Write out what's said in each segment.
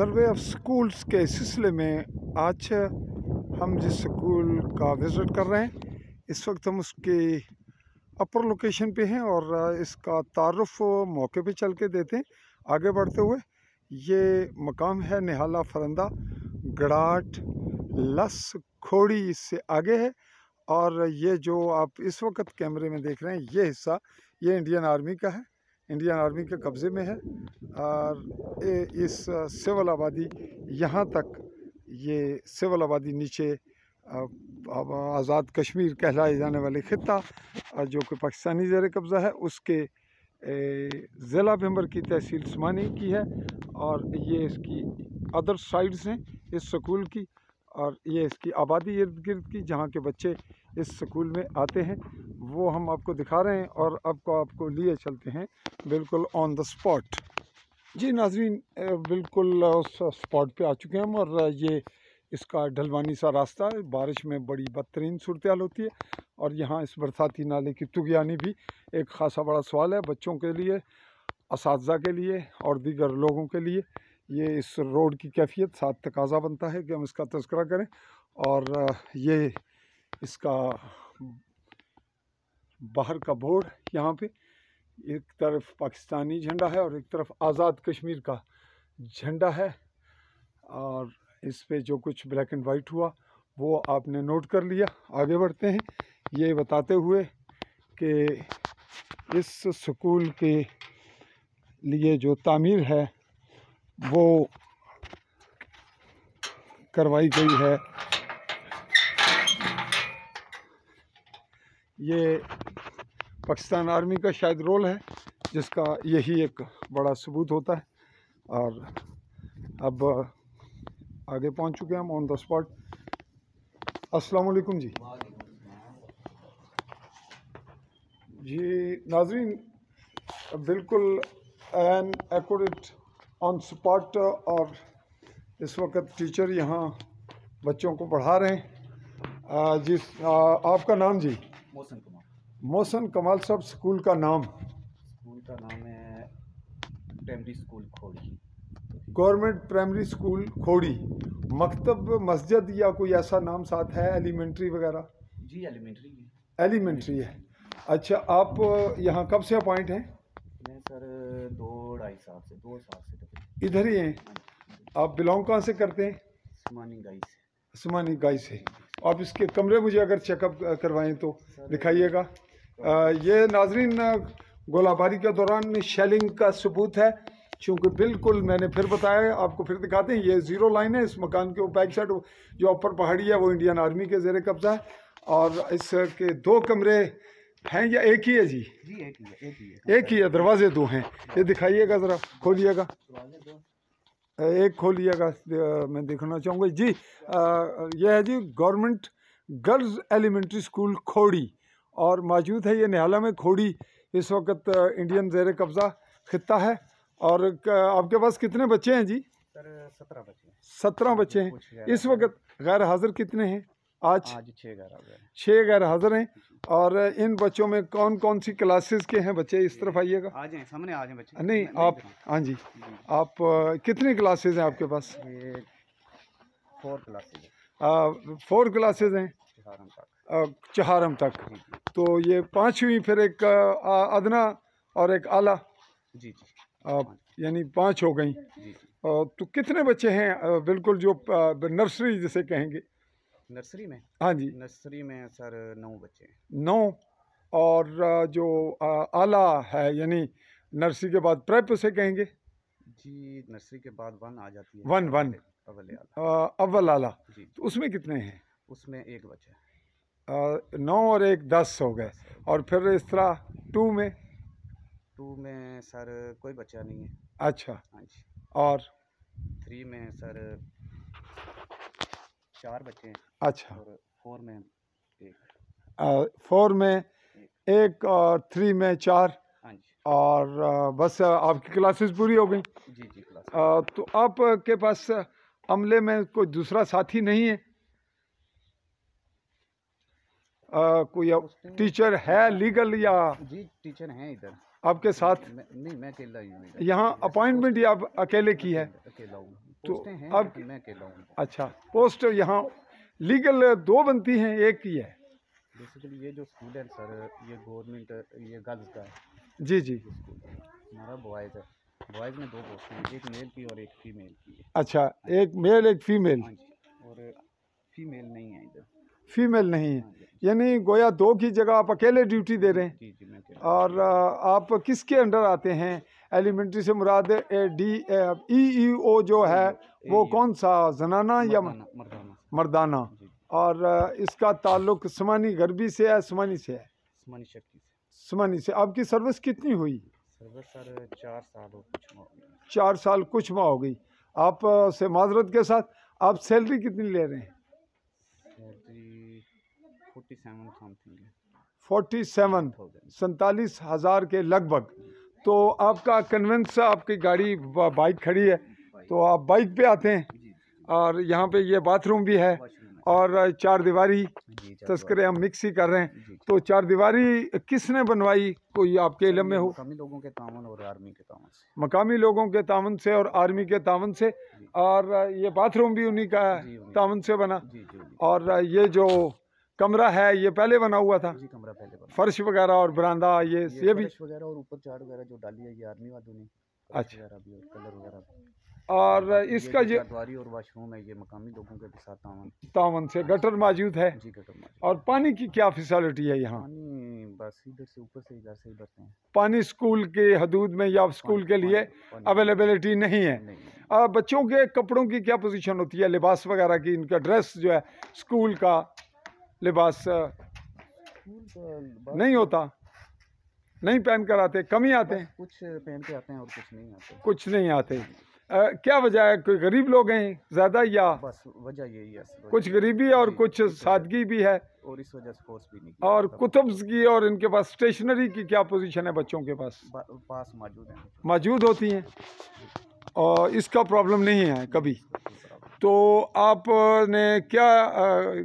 Survey of schools के सिलसिले में आज हम जिस स्कूल का विज़िट कर रहे हैं इस वक्त हम उसके अपर लोकेशन पे हैं और इसका तारुफ मौके पे चल के देते हैं। आगे बढ़ते हुए ये मकाम है निहाला फरंदा गड़ाट लस खोड़ी इससे आगे है और ये जो आप इस वक्त कैमरे में देख रहे हैं ये हिस्सा ये इंडियन आर्मी का है, इंडियन आर्मी के कब्ज़े में है। और इस सिविल आबादी यहाँ तक ये सिविल आबादी नीचे आज़ाद कश्मीर कहलाए जाने वाले ख़ित्ता जो कि पाकिस्तानी ज़ेर कब्ज़ा है उसके ज़िला मेंबर की तहसील उस्मानी की है और ये इसकी अदर साइड्स हैं इस स्कूल की और ये इसकी आबादी इर्द गिर्द की जहाँ के बच्चे इस स्कूल में आते हैं वो हम आपको दिखा रहे हैं और आपको लिए चलते हैं बिल्कुल ऑन द स्पॉट। जी नाज़रीन, बिल्कुल उस स्पॉट पे आ चुके हैं हम और ये इसका ढलवानी सा रास्ता है। बारिश में बड़ी बदतरीन सूरत हाल होती है और यहाँ इस बरसाती नाले की तुगयानी भी एक ख़ासा बड़ा सवाल है बच्चों के लिए, असातिज़ा के लिए और दीगर लोगों के लिए। ये इस रोड की कैफियत साथ तकाजा बनता है कि हम इसका तज़किरा करें। और ये इसका बाहर का बोर्ड यहाँ पे एक तरफ पाकिस्तानी झंडा है और एक तरफ आज़ाद कश्मीर का झंडा है और इस पे जो कुछ ब्लैक एंड वाइट हुआ वो आपने नोट कर लिया। आगे बढ़ते हैं ये बताते हुए कि इस स्कूल के लिए जो तामीर है वो करवाई गई है। ये पाकिस्तान आर्मी का शायद रोल है जिसका यही एक बड़ा सबूत होता है। और अब आगे पहुंच चुके हैं हम ऑन द स्पॉट। अस्सलाम वालेकुम जी। जी नाज़रीन, बिल्कुल एन एक्यूरेट ऑन स्पॉट और इस वक्त टीचर यहाँ बच्चों को पढ़ा रहे हैं। जी आपका नाम जी? मोहसन कमाल। मोहसन कमाल साहब, स्कूल का नाम? स्कूल का नाम है primary school Khori, government primary school Khori. मकतब मस्जिद या कोई ऐसा नाम साथ है, एलिमेंट्री वगैरह? जी एलिमेंट्री है। एलिमेंट्री है। अच्छा, आप यहाँ कब से अपॉइंट हैं? मैं सर 2-2.5 साल से 2 साल से तक इधर ही हैं। आप बिलोंग कहाँ से करते हैं? उस्मानी गाई से। उस्मानी गाई से। आप इसके कमरे मुझे अगर चेकअप करवाएं तो दिखाइएगा। ये नाजरीन गोलाबारी के दौरान शेलिंग का सबूत है, चूँकि बिल्कुल मैंने फिर बताया, आपको फिर दिखाते हैं। ये ज़ीरो लाइन है। इस मकान के बैक साइड जो ऊपर पहाड़ी है वो इंडियन आर्मी के ज़ेर कब्ज़ा है और इसके 2 कमरे हैं या एक ही है जी? जी एक ही है। दरवाजे 2 हैं। ये दिखाइएगा ज़रा, खोलिएगा, एक खोलिएगा, मैं देखना चाहूँगा जी। यह है जी government girls elementary school Khori और मौजूद है ये निहाला में। खोड़ी इस वक्त इंडियन ज़ेर कब्ज़ा ख़ित्ता है। और आपके पास कितने बच्चे हैं जी? सर 17 बच्चे हैं। 17 बच्चे हैं। इस वक्त गैर हाज़िर कितने हैं? आज 6 गैर हाज़िर हैं। और इन बच्चों में कौन कौन सी क्लासेस के हैं बच्चे? इस तरफ आइएगा, आ जाएं, सामने आ जाएं बच्चे। नहीं आप, हाँ जी, आप कितनी क्लासेस हैं आपके पास? 4 क्लासेस हैं। 4 क्लासेस हैं, चहारम तक। तो ये 5वीं, फिर एक अदना और एक आला। जी यानी 5 हो गई। तो कितने बच्चे हैं बिल्कुल जो नर्सरी जिसे कहेंगे? नर्सरी में? हाँ जी, नर्सरी में सर 9 बच्चे हैं। 9। और जो आला है यानी नर्सरी के बाद प्रेप उसे कहेंगे? जी नर्सरी के बाद 1 आ जाती है। 1 अव्वल आला। तो उसमें कितने हैं? उसमें 1 बच्चा है। 9 और 1 10 हो गए। और फिर इस तरह 2 में सर कोई बच्चा नहीं है। अच्छा, हाँ जी। और 3 में सर 4 बच्चे हैं। अच्छा। और 4 में 1। 4 में 1 और 3 में 4। हाँ जी। और बस आपकी क्लासेस पूरी हो गई? जी क्लास। तो आपके पास अमले में कोई दूसरा साथी नहीं है? कोई टीचर है लीगल या? जी टीचर हैं इधर आपके साथ? नहीं, मैं अकेला ही हूँ। यहाँ अपॉइंटमेंट ही आप अकेले की है? अकेला हूँ। तो पोस्टें हैं अब लेकिन मैं अकेला हूँ। अच्छा, पोस्ट यहाँ लीगल 2 बनती हैं, एक ही है? बेसिकली ये जो स्कूल है सर, ये गवर्नमेंट, ये गर्ल्स का है जी जी। ये स्कूल। हमारा बॉयज़ है, बॉयज़ में 2 पोस्टें हैं, एक मेल की और एक फीमेल की है। अच्छा, एक मेल एक फीमेल। हाँ जी, और फीमेल नहीं है इधर। फीमेल नहीं है, हाँ जी, यानी गोया 2 की जगह आप अकेले ड्यूटी दे रहे हैं। जी जी, मैं अकेला। और आप किसके अंडर आते हैं? एलिमेंट्री से मुराद EEO जो है वो कौन सा, जनाना या मर्दाना। मर्दाना? जी, और इसका ताल्लुक स्मानी गरबी से है, स्मानी से है? उस्मानी शक्ति से। स्मानी से। आपकी सर्विस कितनी हुई? सर्विस सर 4 साल और कुछ माह हो गए। 4 साल कुछ माह हो गई। आप से माजरत के साथ, आप सैलरी कितनी ले रहे हैं? सैलरी 47 समथिंग है। 47, 47,000 के लगभग। तो आपका कन्वेंस, आपकी गाड़ी बाइक खड़ी है तो आप बाइक पे आते हैं, और यहाँ पे ये बाथरूम भी है, और 4 दीवारी, तस्करे हम मिक्स ही कर रहे हैं। तो 4 दीवारी किसने बनवाई, कोई आपके इल्म में हो? मकामी लोगों के तावन और आर्मी के तावन से। मकामी लोगों के तावन से और आर्मी के तावन से। और ये बाथरूम भी उन्हीं का तावन से बना। और ये जो कमरा है ये पहले बना हुआ था? जी, कमरा पहले बना। फर्श वगैरह और बरामदा ये भी? फर्श वगैरह और ऊपर चार वगैरह जो डाली है ये आर्मी वालों ने। अच्छा, भी और कलर वगैरह भी। और इसका जो द्वारी और वाशरूम है ये मकामी लोगों के साथ तावन से। गटर मौजूद है? जी, गटर मौजूद। और पानी की क्या फैसिलिटी है यहाँ? पानी बस इधर से ऊपर से इधर से ही भरते हैं। पानी स्कूल के हदूद में या स्कूल के लिए अवेलेबिलिटी नहीं है? बच्चों के कपड़ों की क्या पोजीशन होती है, लिबास वगैरह की? इनका ड्रेस जो है स्कूल का लिबास नहीं होता, नहीं पहन कर आते, कम ही आते हैं? कुछ पहन के आते हैं और कुछ नहीं आते। कुछ नहीं आते। क्या वजह है? कोई गरीब लोग हैं ज़्यादा, या बस वजह यही है? कुछ गरीबी और कुछ सादगी भी है, और इस वजह से फोर्स भी नहीं। और कुतुब्स की और इनके पास स्टेशनरी की क्या पोजीशन है बच्चों के पास? मौजूद होती हैं, और इसका प्रॉब्लम नहीं है कभी? तो आपने क्या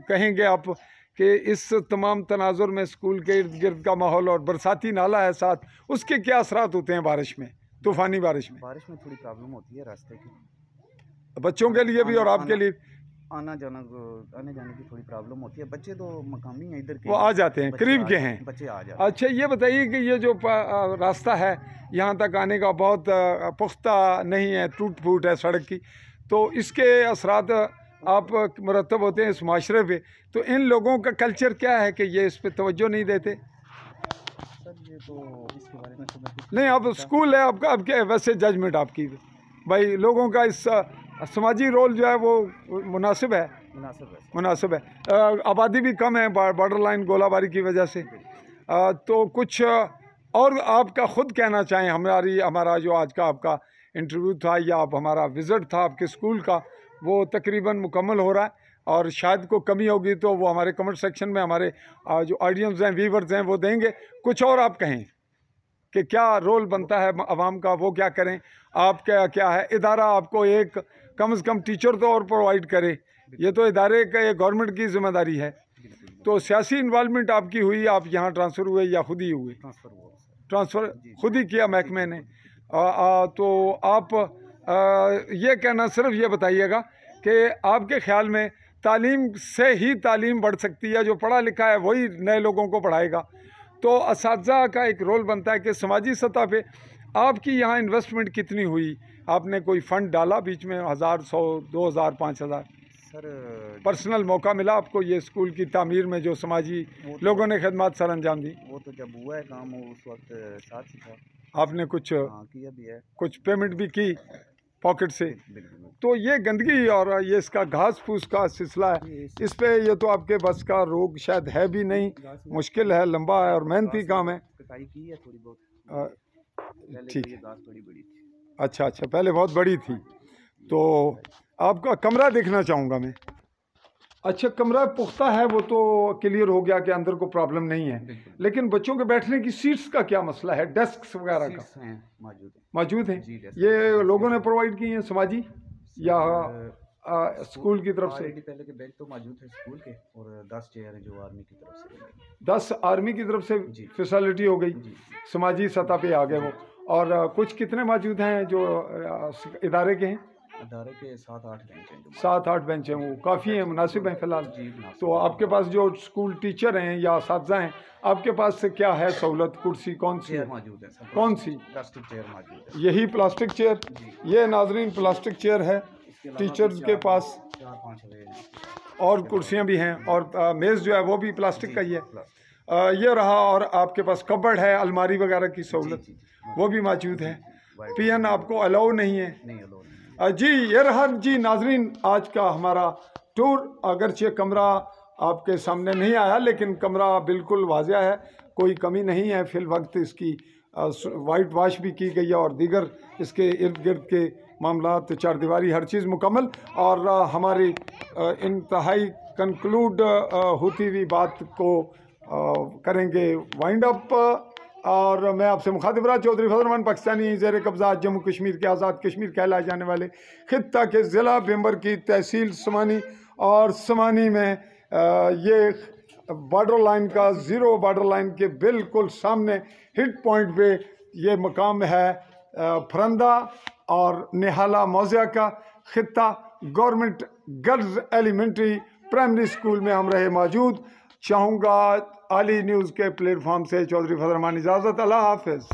कहेंगे आप कि इस तमाम तनाजुर में स्कूल के इर्द गिर्द का माहौल, और बरसाती नाला है साथ, उसके क्या असरात होते हैं बारिश में, तूफ़ानी बारिश में? बारिश में थोड़ी प्रॉब्लम होती है रास्ते की, बच्चों के लिए भी और आपके लिए? आने जाने की थोड़ी प्रॉब्लम होती है। बच्चे तो मकामी हैं इधर के, वो आ जाते हैं, करीब के हैं, बच्चे आ जाते हैं। अच्छा, ये बताइए कि ये जो रास्ता है यहाँ तक आने का बहुत पुख्ता नहीं है, टूट फूट है सड़क की, तो इसके असरात आप मुरतब होते हैं इस माशरे पे, तो इन लोगों का कल्चर क्या है कि ये इस पे तवज्जो नहीं देते? सर ये तो इसके बारे में तो नहीं, अब स्कूल है आपका, अब क्या वैसे जजमेंट आपकी भाई, लोगों का इस समाजी रोल जो है वो मुनासिब है? मुनासिब है। आबादी भी कम है बॉर्डर लाइन गोलाबारी की वजह से। तो कुछ और आपका ख़ुद कहना चाहें? हमारा जो आज का आपका इंटरव्यू था या आप हमारा विज़िट था आपके स्कूल का, वो तकरीबन मुकम्मल हो रहा है, और शायद को कमी होगी तो वो हमारे कमेंट सेक्शन में हमारे जो ऑडियंस हैं, व्यूवर्स हैं, वो देंगे। कुछ और आप कहें कि क्या रोल बनता है आवाम का, वो क्या करें? आप क्या है इदारा आपको एक कम से कम टीचर तो और प्रोवाइड करे, ये तो इदारे का, ये गवर्नमेंट की जिम्मेदारी है। तो सियासी इन्वॉल्वमेंट आपकी हुई, आप यहाँ ट्रांसफ़र हुए या खुद ही हुए? ट्रांसफ़र खुद ही किया महकमे ने। तो आप ये कहना, सिर्फ ये बताइएगा कि आपके ख़्याल में तालीम से ही तालीम बढ़ सकती है, जो पढ़ा लिखा है वही नए लोगों को पढ़ाएगा। तो असातिज़ा का एक रोल बनता है कि समाजी सतह पे आपकी यहाँ इन्वेस्टमेंट कितनी हुई? आपने कोई फ़ंड डाला बीच में, 1000, 100, 2000, 5000? सर पर्सनल मौका मिला आपको ये स्कूल की तामीर में, जो समाजी लोगों ने खिदमत सर अंजाम दी? वो तो जब हुआ है काम उस वक्त साथ ही था। आपने कुछ किया भी है, कुछ पेमेंट भी की पॉकेट से? तो ये गंदगी और ये इसका घास फूस का सिलसिला है, इस पे ये तो आपके बस का रोग शायद है भी नहीं, मुश्किल है, लंबा है और मेहनती काम है। की है थोड़ी बहुत, ठीक है। अच्छा, पहले बहुत बड़ी थी। तो आपका कमरा देखना चाहूँगा मैं। अच्छा, कमरा पुख्ता है, वो तो क्लियर हो गया कि अंदर को प्रॉब्लम नहीं है, लेकिन बच्चों के बैठने की सीट्स का क्या मसला है? डेस्क वगैरह का मौजूद है? ये लोगों ने प्रोवाइड की हैं समाजी या स्कूल की तरफ से? पहले के बेंच तो मौजूद है स्कूल के, और 10 चेयर हैं जो आर्मी की तरफ से। 10 आर्मी की तरफ से फैसिलिटी हो गई, समाजी सतह पे आ गए वो। और कुछ कितने मौजूद हैं जो इदारे के हैं? अदारे के 7-8 बेंच हैं जो 7-8 बेंच हैं, वो काफ़ी हैं, मुनासिब हैं फ़िलहाल। जी मुनासिब। तो आपके पास जो स्कूल टीचर हैं या असातिज़ा हैं, आपके पास से क्या है सहूलत? कुर्सी कौन सी चेयर है? मौजूद है सब, कौन सी? प्लास्टिक चेयर मौजूद है। यही प्लास्टिक चेयर? जी। ये नाजरीन प्लास्टिक चेयर है इसके अलावा टीचर्स के पास, 4-5 हुए हैं। और कुर्सियाँ भी हैं, और मेज़ जो है वो भी प्लास्टिक का ही है। प्लास्टिक। ये रहा, और आपके पास कबर्ड है, अलमारी वगैरह की सहूलत जी, वो भी मौजूद है। वाइट पियन आपको अलाउ नहीं है? नहीं अलाउ नहीं है। जी ये रहा जी नाजरीन आज का हमारा टूर। अगरचे कमरा आपके सामने नहीं आया, लेकिन कमरा बिल्कुल वाज़िया है, कोई कमी नहीं है। फिल वक्त इसकी वाइट वॉश भी की गई है, और दीगर इसके इर्द गिर्द के मामलात, चारदीवारी, हर चीज़ मुकम्मल। और हमारी इंतहाई कंक्लूड होती हुई बात को करेंगे वाइंड अप। और मैं आपसे मुखातिब रहा चौधरी फजल रहमान, पाकिस्तानी ज़ेर कब्ज़ा जम्मू कश्मीर के आज़ाद कश्मीर कहलाए जाने वाले खित्ता के ज़िला बेंबर की तहसील समानी। और समानी में ये बॉर्डर लाइन का, ज़ीरो बॉर्डर लाइन के बिल्कुल सामने हिट पॉइंट पे ये मकाम है फरंदा और निहाला मौज़िया का। खित्ता government girls elementary primary school में हम रहे मौजूद। चाहूँगा आली न्यूज़ के प्लेटफॉर्म से चौधरी फजल रहमान इजाज़त। अल्लाह हाफ़िज़।